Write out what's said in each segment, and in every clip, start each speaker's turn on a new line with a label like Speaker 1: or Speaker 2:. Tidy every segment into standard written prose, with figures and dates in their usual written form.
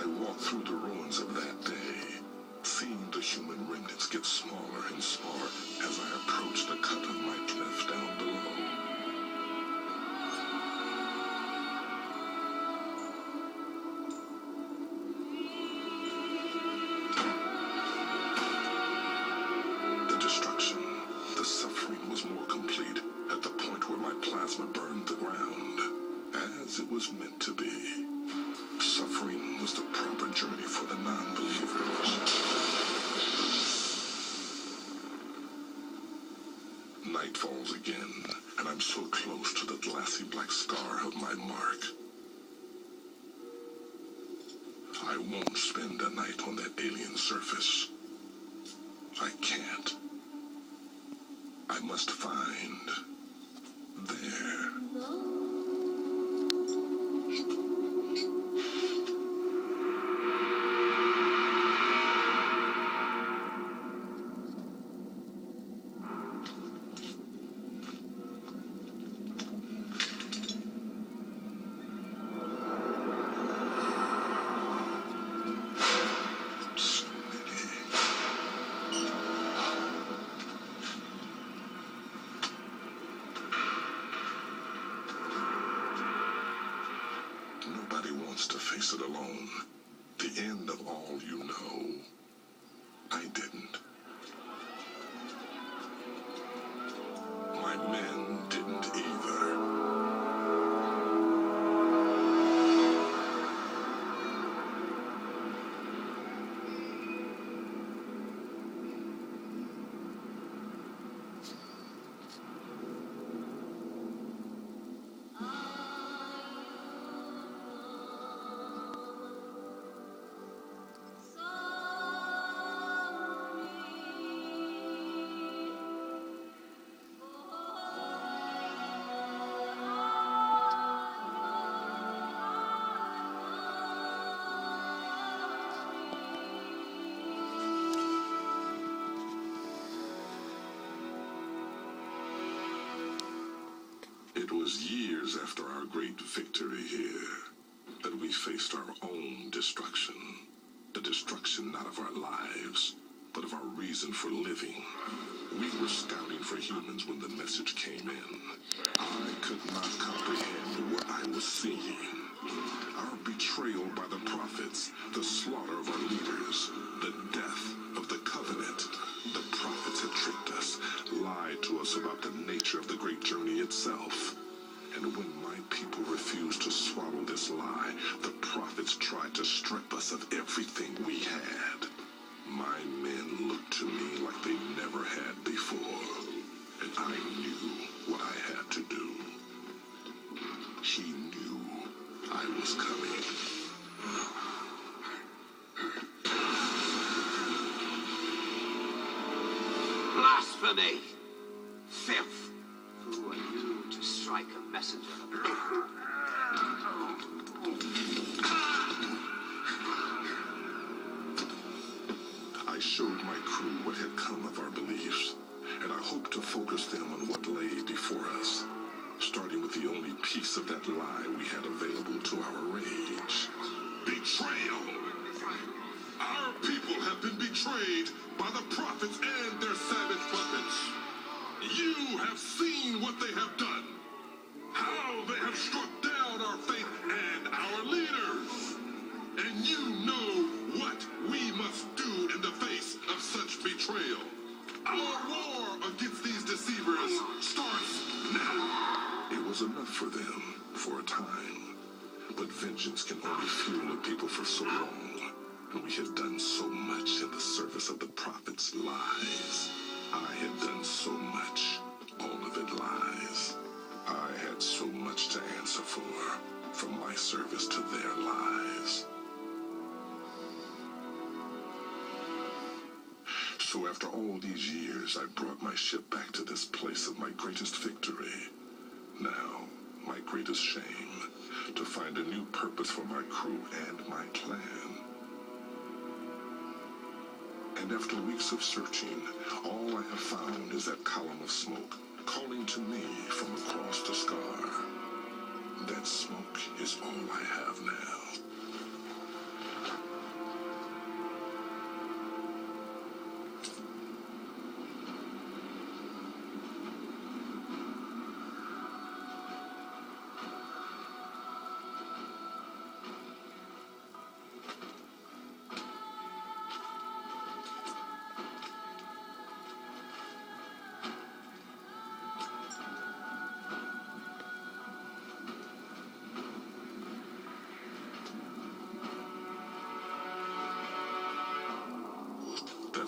Speaker 1: I walked through the ruins of that day, seeing the human remnants get smaller and smaller as I approached the cut of my cliff down below. The destruction, the suffering was more complete at the point where my plasma burned the ground, as it was meant to be. Suffering was the proper journey for the non-believers. Night falls again, and I'm so close to the glassy black scar of my mark. I won't spend a night on that alien surface. I can't. I must find there. Nobody wants to face it alone. The end of all you know. I didn't. My men didn't either. It was years after our great victory here that we faced our own destruction. The destruction not of our lives, but of our reason for living. We were scouting for humans when the message came in. I could not comprehend what I was seeing. Our betrayal by the prophets, the slaughter of our leaders, the death of the covenant. The prophets had tricked us, lied to us about the nature of the great journey itself. And when my people refused to swallow this lie, the prophets tried to strip us of everything we had. My men looked to me like they never had before, and I knew what I had to do. He knew I was coming.
Speaker 2: Blasphemy! Filth! Who are you to strike a messenger?
Speaker 1: I showed my crew what had come of our beliefs, and I hoped to focus them on what lay before us, starting with the only piece of that lie we had available to our rage. Betrayal! Our people have been betrayed by the prophets and their savage puppets. You have seen what they have done, how they have struck down our faith and our leaders. And you know what we must do in the face of such betrayal. Our war against these deceivers starts now. It was enough for them for a time, but vengeance can only fuel the people for so long. And we had done so much in the service of the prophets' lies. I had done so much, all of it lies. I had so much to answer for, from my service to their lies. So after all these years, I brought my ship back to this place of my greatest victory. Now, my greatest shame, to find a new purpose for my crew and my clan. And after weeks of searching, all I have found is that column of smoke calling to me from across the scar. That smoke is all I have now.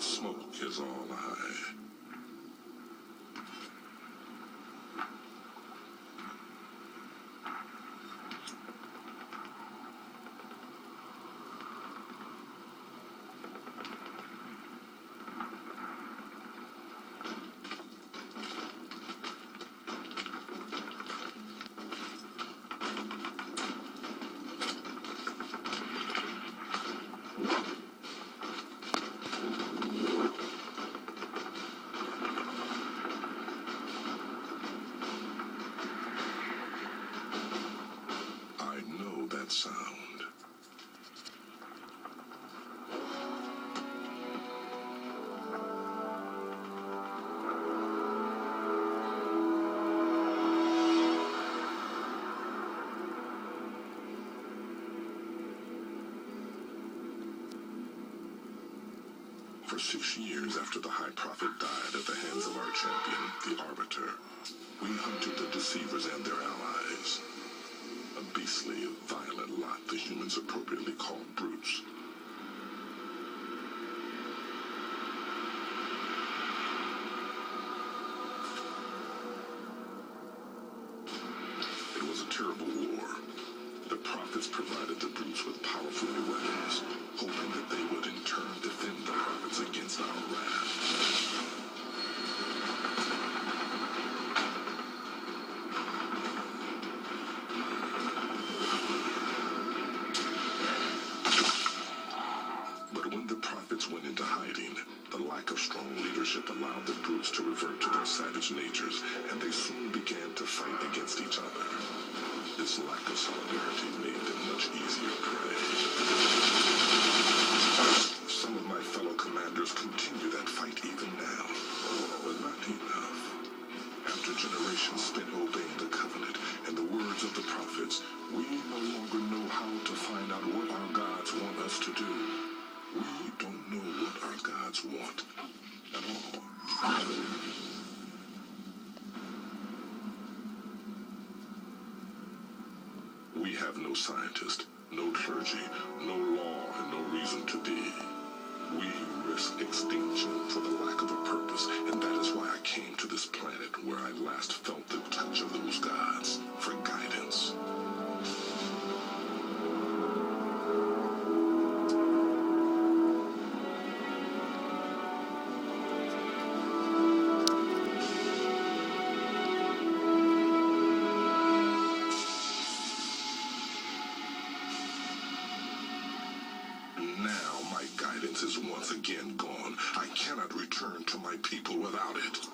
Speaker 1: smoke is all I... That sound. For 6 years after the High Prophet died at the hands of our champion, the Arbiter, we hunted the deceivers and their allies. A beastly, violent lot the humans appropriately called brutes. It was a terrible war. The prophets provided the brutes with powerful new weapons, hoping that they would in turn defend the prophets against our wrath. Went into hiding, the lack of strong leadership allowed the brutes to revert to their savage natures, and they soon began to fight against each other. This lack of solidarity made them much easier prey. Some of my fellow commanders continue that fight even now, but not enough. After generations spent obeying the covenant and the words of the prophets, we no longer know how to find out what our gods want us to do. We don't know what our gods want at all. We have no scientist, no clergy, no law, and no reason to be. We risk extinction for the lack of a purpose, and that is why I came to this planet where I last felt the touch of those gods for guidance. Now my guidance is once again gone. I cannot return to my people without it.